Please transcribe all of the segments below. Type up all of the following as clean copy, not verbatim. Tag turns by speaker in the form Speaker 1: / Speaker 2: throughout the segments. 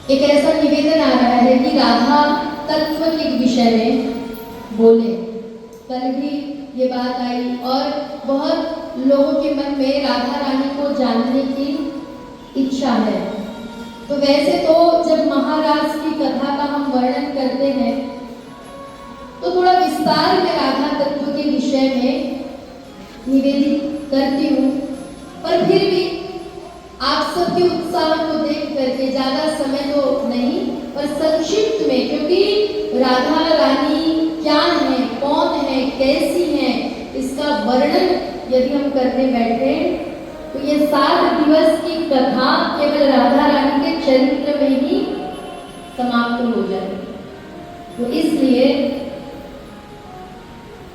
Speaker 1: एक ऐसा निवेदन आ रहा है कि राधा तत्व के विषय में बोले। कल भी ये बात आई और बहुत लोगों के मन में राधा रानी को जानने की इच्छा है। तो वैसे तो जब महाराज की कथा का हम वर्णन करते हैं तो थोड़ा विस्तार में राधा तत्व के विषय में निवेदित करती हूँ, पर फिर भी आप सबके उत्साह को देख करके ज्यादा समय तो नहीं, पर संक्षिप्त में, क्योंकि राधा रानी क्या है, कौन है, कैसी है, इसका वर्णन यदि हम करने बैठे तो ये 7 दिवस की कथा केवल राधा रानी के चरित्र में ही समाप्त हो जाए। तो इसलिए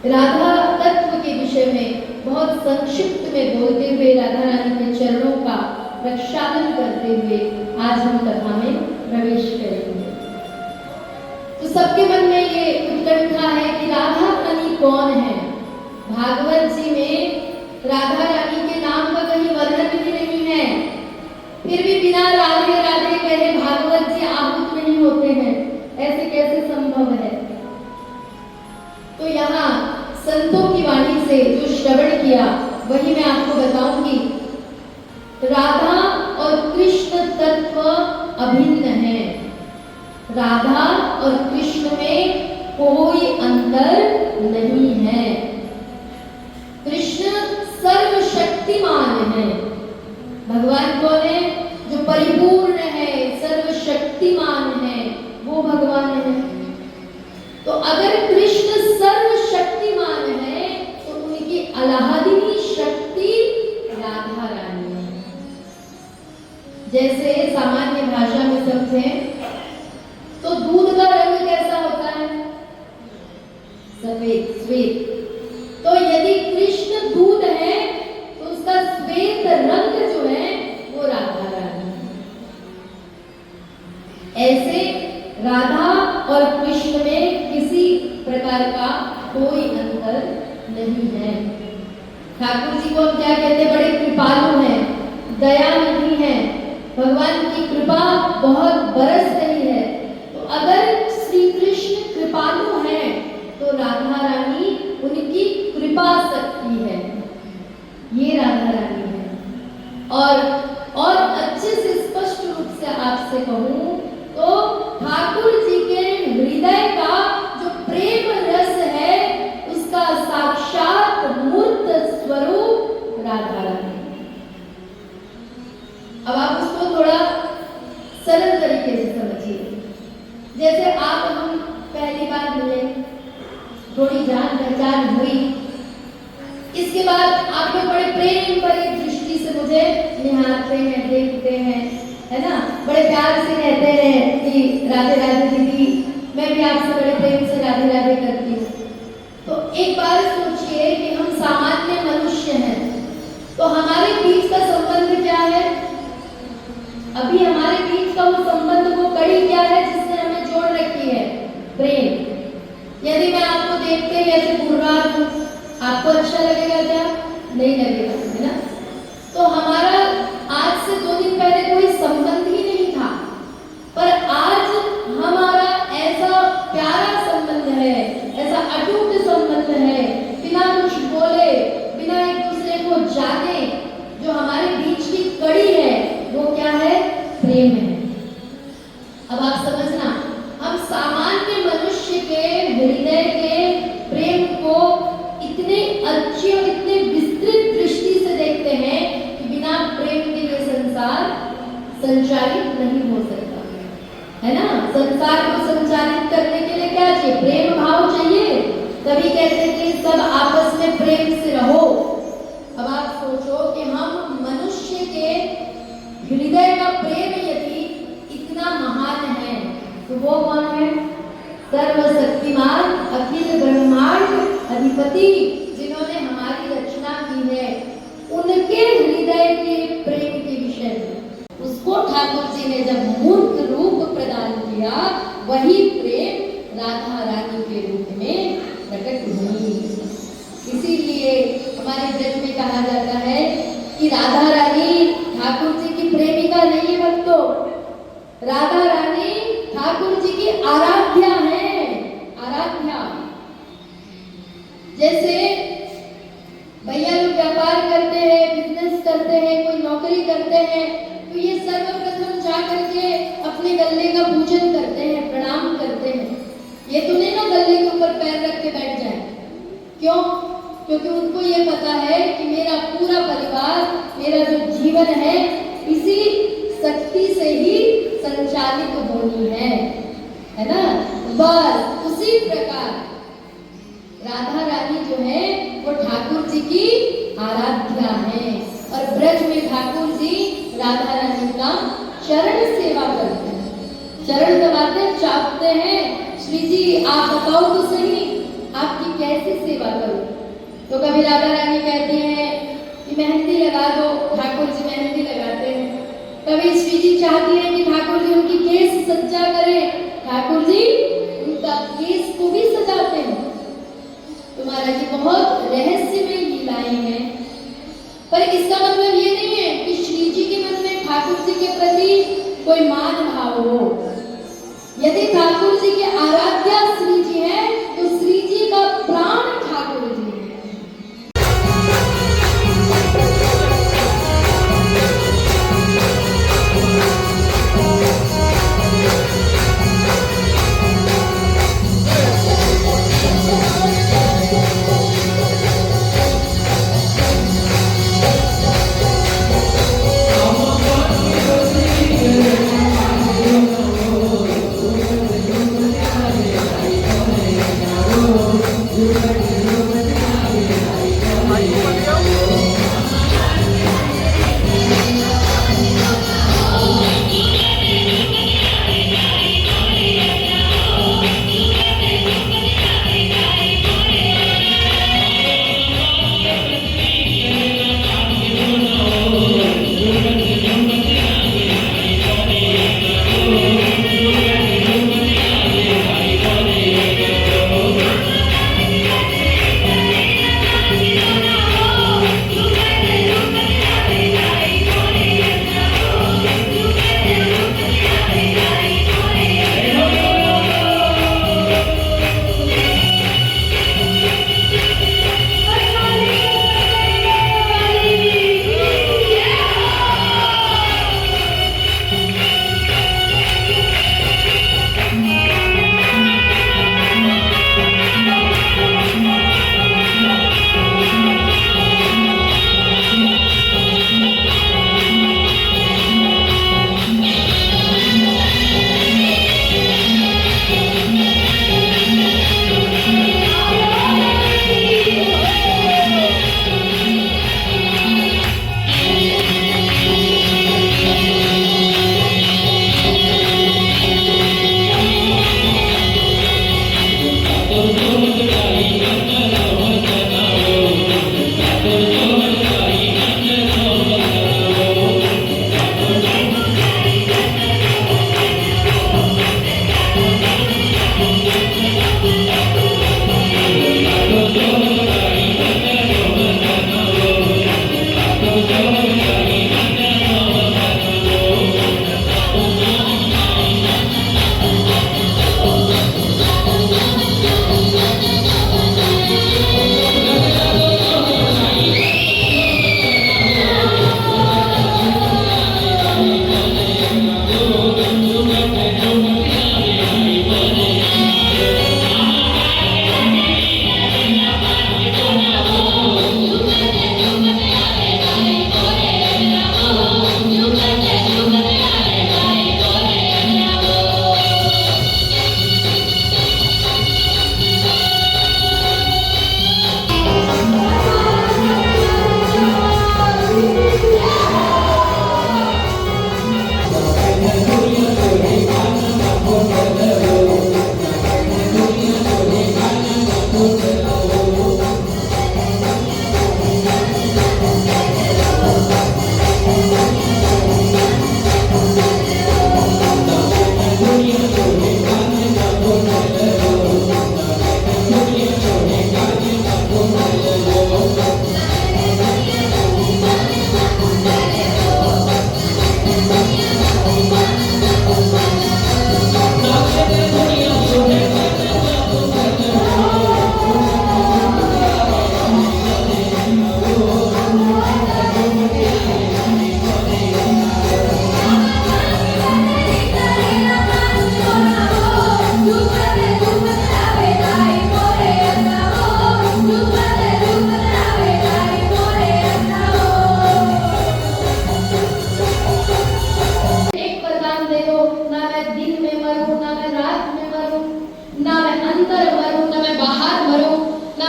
Speaker 1: राधा तत्व के विषय में बहुत संक्षिप्त में बोलते हुए, राधा रानी के चरणों का प्रक्षालन करते हुए आज हम कथा में प्रवेश करेंगे। तो सबके मन में ये उत्कंठा है कि राधा रानी कौन है। भागवत जी में राधा रानी के नाम का कहीं वर्णन भी नहीं है, फिर भी बिना राधे राधे कहे भागवत जी आहूत नहीं होते हैं। ऐसे कैसे संभव है? तो यहाँ संतों की वाणी से जो श्रवण किया वही मैं आपको बताऊंगी। राधा और कृष्ण तत्व अभिन्न है। राधा और कृष्ण में कोई अंतर नहीं है। कृष्ण सर्वशक्तिमान है। भगवान कौन है? जो परिपूर्ण है, सर्वशक्तिमान है, वो भगवान है। तो अगर कृष्ण सर्वशक्तिमान है तो उनकी अलाहादीनी शक्ति राधा रानी है। जैसे सामान्य भाषा में समझें तो दूध का रंग कैसा होता है? सफेद, श्वेत। तो यदि कृष्ण दूध है तो उसका श्वेत रंग जो है वो राधा रानी है। ऐसे राधा और कृष्ण में किसी प्रकार का कोई अंतर नहीं है। ठाकुर जी को हम क्या कहते हैं? बड़े कृपालु हैं, दयानिधि हैं, भगवान की कृपा बहुत बरस रही है। तो अगर श्री कृष्ण कृपालु हैं तो राधा रानी उनकी कृपा शक्ति है। ये राधा रानी है। और अच्छे से स्पष्ट रूप से आपसे कहूं तो ठाकुर जी के हृदय का जो प्रेम रस है उसका साक्षात मूर्त स्वरूप राधा रानी। अब आप उसको थोड़ा सरल तरीके से समझिए। जैसे आप हम पहली बार मिले, थोड़ी जान पहचान हुई, इसके बाद आप लोग बड़े प्रेम भरी दृष्टि से मुझे निहारते हैं, देखते हैं, है ना? बड़े प्यार से कहते हैं कि राधे राधे दीदी। मैं भी आपसे बड़े प्रेम से राधे राधे करती हूँ। तो एक बार सोचिए कि हम सामान्य मनुष्य हैं, तो हमारे बीच का संबंध क्या है? अभी हमारे बीच का वो संबंध, वो कड़ी क्या है जिसने हमें जोड़ रखी है? प्रेम। यदि मैं आपको देखते ही ऐसे घूर दूं, आपको अच्छा लगेगा क्या? नहीं लगेगा, है ना? तो हमारा आज से 2 दिन पहले कोई संबंध ही नहीं था, पर आज हमारा ऐसा प्यारा संबंध है, ऐसा अटूट संबंध है, बिना कुछ बोले, बिना एक दूसरे को जाने जो हमारे बीच की कड़ी है वो क्या है? प्रेम है। अब आप समझना, हम सामान्य मनुष्य के हृदय के प्रेम को इतने अच्छी और इतने विस्तृत दृष्टि से देखते हैं कि बिना प्रेम के ये संसार संचालित नहीं हो सकता, है ना? संसार को संचालित करने के लिए क्या चाहिए? प्रेम भाव चाहिए। तभी कहते हैं कि सब आपस में प्रेम से रहो। अब आप सोचो कि हम मनुष्य के हृदय का प्रेम यदि इतना महान है तो वो कौन है? सर्वशक्तिमान अखिल ब्रह्मांड अधिपति, जिन्होंने हमारी रचना की है, उनके हृदय के प्रेम के विषय में उसको ठाकुर जी ने जब मूर्त रूप प्रदान किया, वही प्रेम राधा रानी के रूप में प्रकट हुई। इसीलिए हमारे ब्रज में कहा जाता है कि राधा रानी ठाकुर जी की प्रेमिका नहीं है भक्तों, राधा रानी ठाकुर जी की आराध्या है, आराध्या। जैसे भैया लोग व्यापार करते हैं, बिजनेस करते हैं, कोई नौकरी करते हैं, तो ये सर्वप्रथम जा करके अपने गले का पूजन करते हैं, प्रणाम करते हैं। ये तो नहीं ना गले के ऊपर पैर रख के बैठ जाए। क्यों? क्योंकि उनको ये पता है कि मेरा पूरा परिवार, मेरा जो जीवन है, इसी शक्ति से ही संचालित होनी है ना। बस उसी प्रकार राधा रानी जो है वो ठाकुर जी की आराध्या है, और ब्रज में ठाकुर जी राधा रानी का चरण सेवा करते हैं, चरण दबाते हैं, चाहते हैं, श्री जी आप बताओ तो सही आपकी कैसे सेवा करूं। तो कभी राधा रानी कहती हैं कि मेहंदी लगा दो, ठाकुर जी मेहंदी लगाते हैं। कभी श्री जी चाहती हैं कि ठाकुर जी उनकी केस सज्जा करें, ठाकुर जी उनका केस को भी सजाते हैं। तो महाराज जी बहुत रहस्यमय लीलाएं हैं, पर इसका मतलब ये नहीं है कि श्री जी के मन में ठाकुर जी के प्रति कोई मान भाव हो। यदि ठाकुर जी के आराध्या श्री जी है तो श्री जी का प्राण ठाकुर जी है।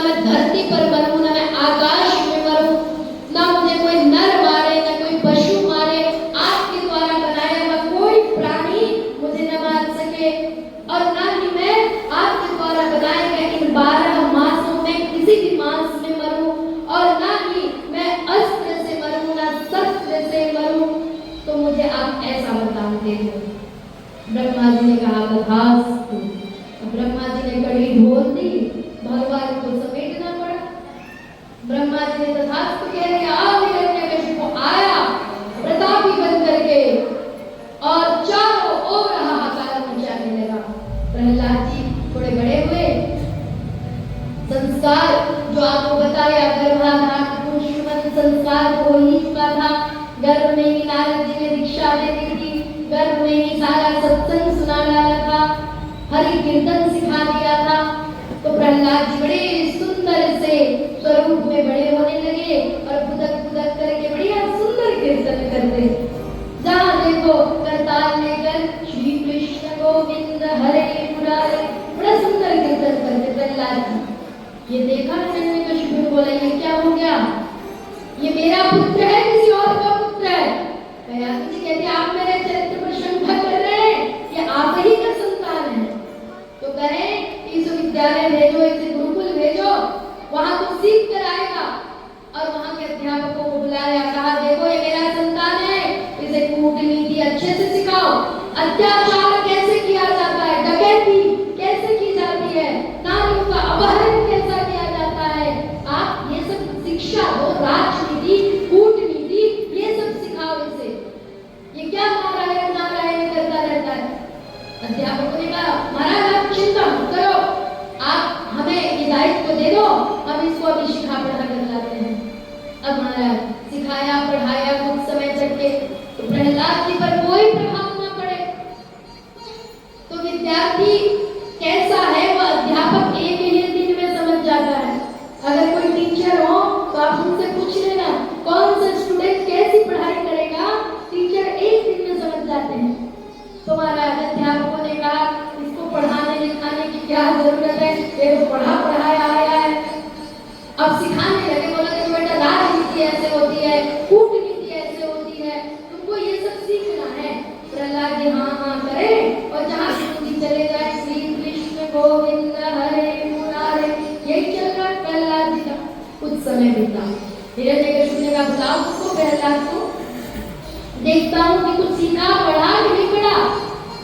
Speaker 1: मैं धरती पर मरूं, ना मैं आकाश में मरूं, ना मुझे कोई नर मारे, ना कोई पशु मारे, आपके द्वारा बनाया हुआ कोई प्राणी मुझे न मार सके, और ना ही मैं आपके द्वारा बनाए गए इन 12 मासों में किसी भी मास में मरूं, और ना ही मैं अस्त्र से मरूं, ना शस्त्र से मरूं, तो मुझे आप ऐसा वरदान दे दो। ब्रह्मा जी ने कहा तथास्तु। ब्रह्मा जी ने कड़ी ढोल दी, भगवान को समेटना पड़ा। ब्रह्मा जी ने तथास्तु कह रहे आओ, हिरण्यकशिपु आया प्रतापी बन करके और चारों ओर हाहाकार मचाने लगा। प्रहलाद जी थोड़े बड़े हुए, संस्कार जो आपको बताया गर्भाधान पुष्पवत संस्कार हो ही चुका था। गर्भ में ही नारद जी ने दीक्षा दे दी थी, गर्भ में ही सारा सत्संग सुना डाला था, हरि कीर्तन सिखा दिया था। तो प्रहलाद जी बड़े सुंदर से स्वरूप में बड़े होने लगे और बुदक बुदक करके बढ़िया सुंदर कीर्तन करते, जहाँ देखो करताल लेकर श्री कृष्ण गोविंद हरे मुरारे, बड़ा सुंदर कीर्तन करते प्रहलाद जी। ये देखा हिरण्यकशिपु ने बोला ये क्या हो गया, ये मेरा पुत्र है किसी और का पुत्र है? प्रहलाद जी कहते आप मेरे चरित्र पर शंका कर रहे हैं, ये आप ही का संतान है। तो कहें इस विद्यालय भेजो, इसे गुरुकुल भेजो, वहां तो सीख कर आएगा। और वहां के अध्यापकों को बुलाया, कहा देखो ये मेरा संतान है, इसे कूटनीति अच्छे से सिखाओ, अत्याचार कैसे किया जाता है, डकैती कैसे की जाती है, नारियों का अपहरण कैसा किया जाता है, आप ये सब शिक्षा दो, राजनीति कूटनीति ये सब सिखाओ इसे। ये क्या नारायण नारायण करता रहता है? अध्यापकों ने कहा महाराज आप चिंता मत करो, आप हमें ये दायित्व दे दो, हम इसको अभी सिखा पढ़ा कर लाते हैं। अब महाराज सिखाया पढ़ाया कुछ समय तक के, तो प्रहलाद जी पर कोई प्रभाव न पड़े। तो विद्यार्थी कैसा है वह अध्यापक एक ही दिन में समझ जाता है। अगर कोई टीचर हो तो आप उनसे पूछ लेना कौन सा स्टूडेंट कैसी पढ़ाई करेगा, टीचर एक दिन में समझ जाते हैं। तो महाराज अध्यापकों ने कहा इसको पढ़ाने लिखाने की क्या जरूरत है, ये तो पढ़ा पढ़ाया आया है। अब सिखाने लगे, बोला कि बेटा राजनीति ऐसे होती है, कूटनीति ऐसे होती है, तुमको ये सब सीखना है। प्रहलाद जी हाँ हाँ करें और जहाँ से चले जाए श्री कृष्ण गोविंद हरे मुरारे, यही चल रहा है प्रहलाद जी का। कुछ समय बीता, हिरण्यकशिपु ने कहा बुलाओ उसको, प्रहलाद को देखता हूँ कि कुछ सीखा पढ़ा कि नहीं पढ़ा।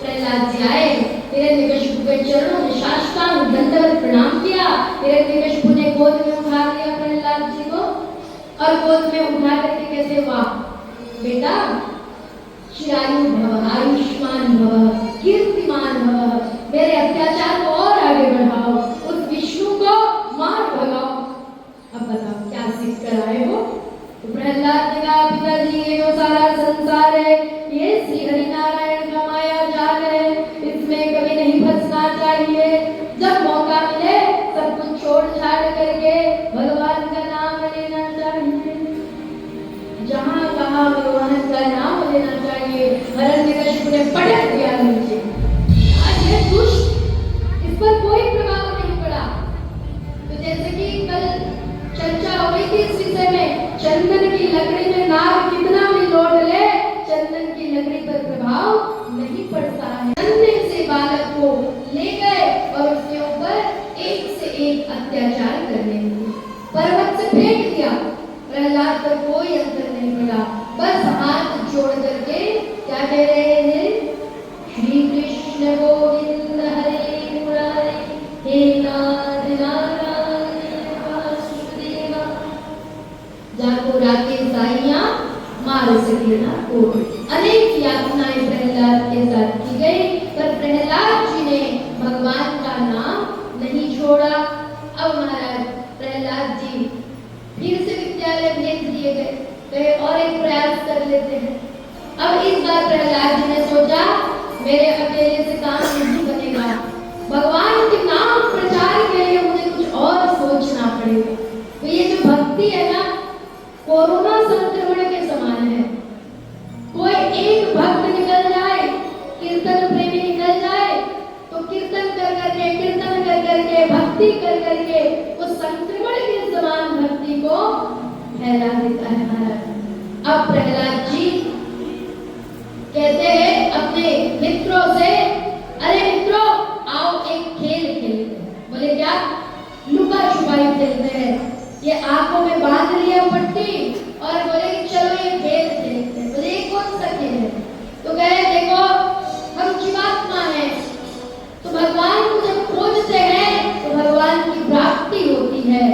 Speaker 1: प्रहलाद जी आए, हिरण्यकशिपु के चरणों में साष्टांग दंडवत प्रणाम किया। हिरण्यकशिपु ने गोद में उठा लिया प्रहलाद जी को और गोद में उठा करके कहते वाह बेटा चिरायु भव, आयुष्मान भव, कीर्तिमान भव, मेरे अत्याचार को और आगे बढ़ाओ, उस विष्णु को मार भगाओ। अब बताओ क्या सीख कर आए हो? तो प्रहलाद ने कहा पिताजी ये जो सारा संसार है ये श्री हरि नारायण का माया जाल है, इसमें कभी नहीं फंसना चाहिए। जब मौका मिले सब कुछ छोड़ छाड़ करके भगवान का नाम लेना चाहिए, जहाँ कहा भगवान का नाम लेना चाहिए। हिरण्यकशिपु ने पटक दिया नीचे। आज ये दुष्ट, इस पर कोई प्रभाव नहीं पड़ा। तो जैसे कि कल चर्चा हो रही थी इस विषय में, चंदन की लकड़ी में नाग कितना भी लौट ले, चंदन की लकड़ी पर प्रभाव नहीं पड़ता है। नन्हे से बालक को ले गए और उसके ऊपर एक से एक अत्याचार करने लगे, पर्वत से फेंक दिया। प्रहलाद पर कोई अंतर नहीं पड़ा, बस हाथ जोड़ करके क्या कह रहे हैं, श्री कृष्ण गोविंद हरे मुरारे, हे नाथ नारायण वासुदेवा, जाको राके साइया मार सके ना कोई। अनेक यातनाएं प्रहलाद के साथ की गई, पर प्रहलाद जी ने भगवान का नाम नहीं छोड़ा। अब महाराज प्रहलाद जी फिर से विद्यालय भेज दिए गए, कहे और एक प्रयास कर लेते हैं। अब इस बार प्रहलाद जी ने सोचा मेरे अकेले से काम नहीं बनेगा, भगवान के नाम प्रचार के लिए मुझे कुछ और सोचना पड़ेगा। तो ये जो भक्ति है ना, कोरोना संक्रमण के समान है। कोई एक भक्त निकल जाए, कीर्तन प्रेमी निकल जाए, तो कीर्तन कर करके भक्ति कर करके वो संक्रमण को फैला देता है महाराज। अब प्रहलाद जी कहते हैं अपने मित्रों से, अरे मित्रों आओ एक खेल खेलते हैं। बोले क्या? लुका छुपाई खेलते हैं। ये आंखों में बांध लिया पट्टी और बोले चलो ये खेल खेलते हैं। बोले कौन सा खेल है? तो कहे देखो हम जीवात्मा हैं, तो भगवान को जब खोजते हैं तो भगवान की प्राप्ति होती है।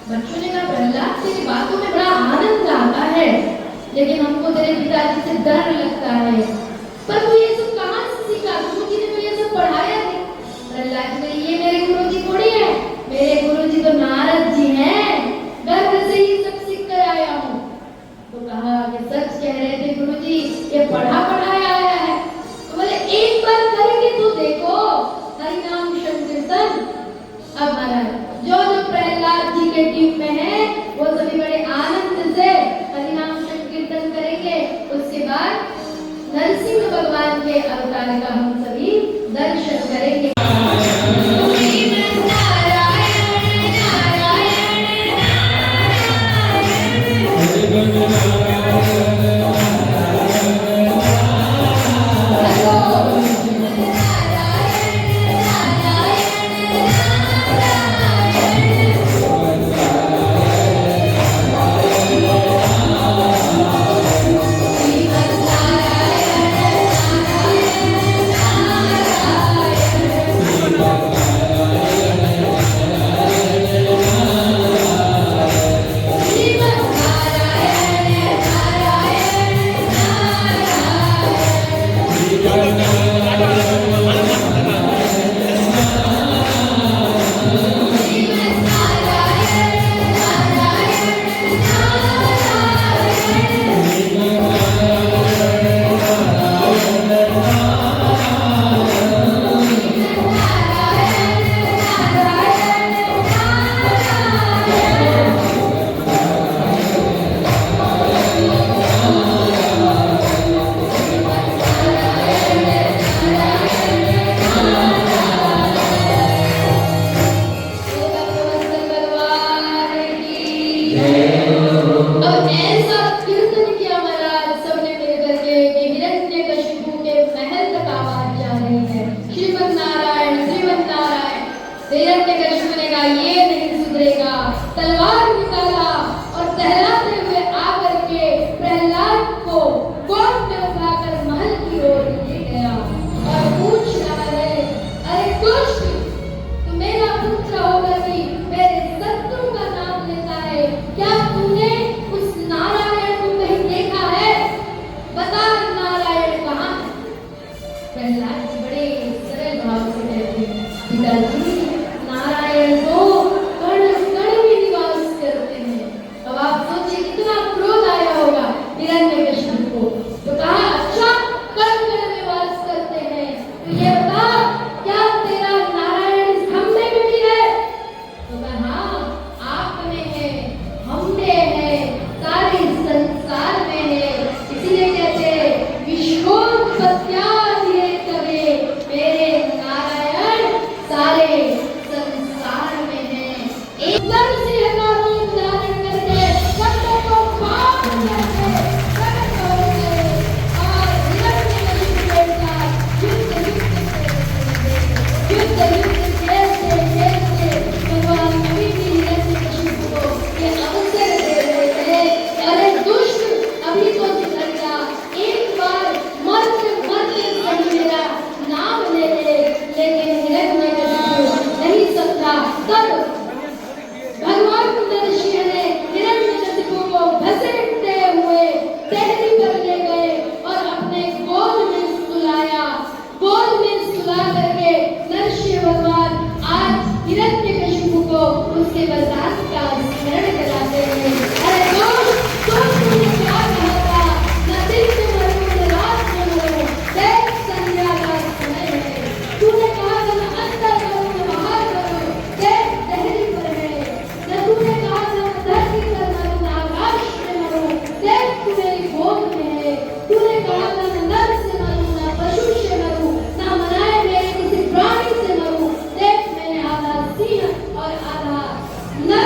Speaker 1: बच्चों ने कहा प्रहलाद तेरी बातों में बड़ा आनंद आता है, लेकिन हमको तेरे पिताजी से डर लगता है। पर तू ये सब कहाँ से सीखा? गुरुजी ने तो ये सब पढ़ाया नहीं। प्रहलाद जी ये मेरे गुरुजी थोड़ी है, मेरे गुरुजी तो नारद जी हैं, गर्भ से ही सब सीख कर आया हूँ। तो कहा कि सच कह रहे थे गुरुजी, ये पढ़ा पढ़ाया आया है। तो बोले एक बार करके तो देखो हरि नाम संकीर्तन। अब महाराज जो जो प्रहलाद जी के टीम में है वो सभी बड़े आनंद से हरि नाम संकीर्तन करेंगे। उसके बाद नरसिंह भगवान के अवतार का हम सभी दर्शन करेंगे। तलवार निकाला और टहलाते हुए आकर के प्रहलाद को गोद में उठाकर महल की ओर ले गया और पूछ रहा है, अरे दुष्ट, तू मेरा पुत्र होकर भी मेरे शत्रु का नाम लेता है, क्या तूने उस नारायण को कहीं देखा है? बता नारायण कहाँ है? प्रहलाद जी बड़े सरल भाव से कहते हैं, पिताजी नारायण तो हिरण्यकशिपु को। तो कहा अच्छा कण कण में वास करते हैं, तो ये बता क्या तेरा नारायण इस हम में भी है? तो कहा आप में है, हम में है, सारे संसार में है। इसीलिए कहते हैं विश्वोत्पत्त्यादि हेतवे मेरे नारायण सारे संसार में है। एकदम से रूप धारण करके सबको को पाप करके उसके वरदान का स्मरण कराते हैं। अरे दोस्त तूने क्या कहा था? न दिन में मरूं न रात में मरूं, देख संध्या का समय है। तूने कहा था न अंदर मरूं न बाहर मरूं, देख दहली पर है। न तूने कहा था न धरती पर मरूं न आकाश में मरूं, देख तू मेरी गोद में है। तूने कहा था न नर से मरूं न पशु से मरूं, न मनाए मेरे किसी प्राणी से मरूं, देख मैंने आधा सिंह और आधा नर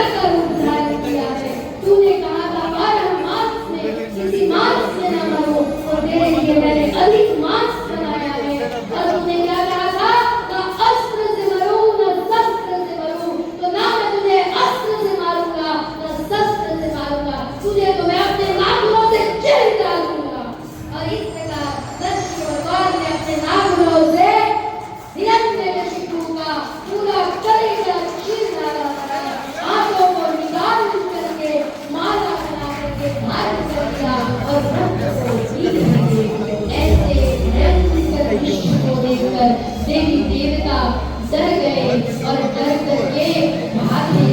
Speaker 1: देखकर देवी देवता डर गए और डर करके भागने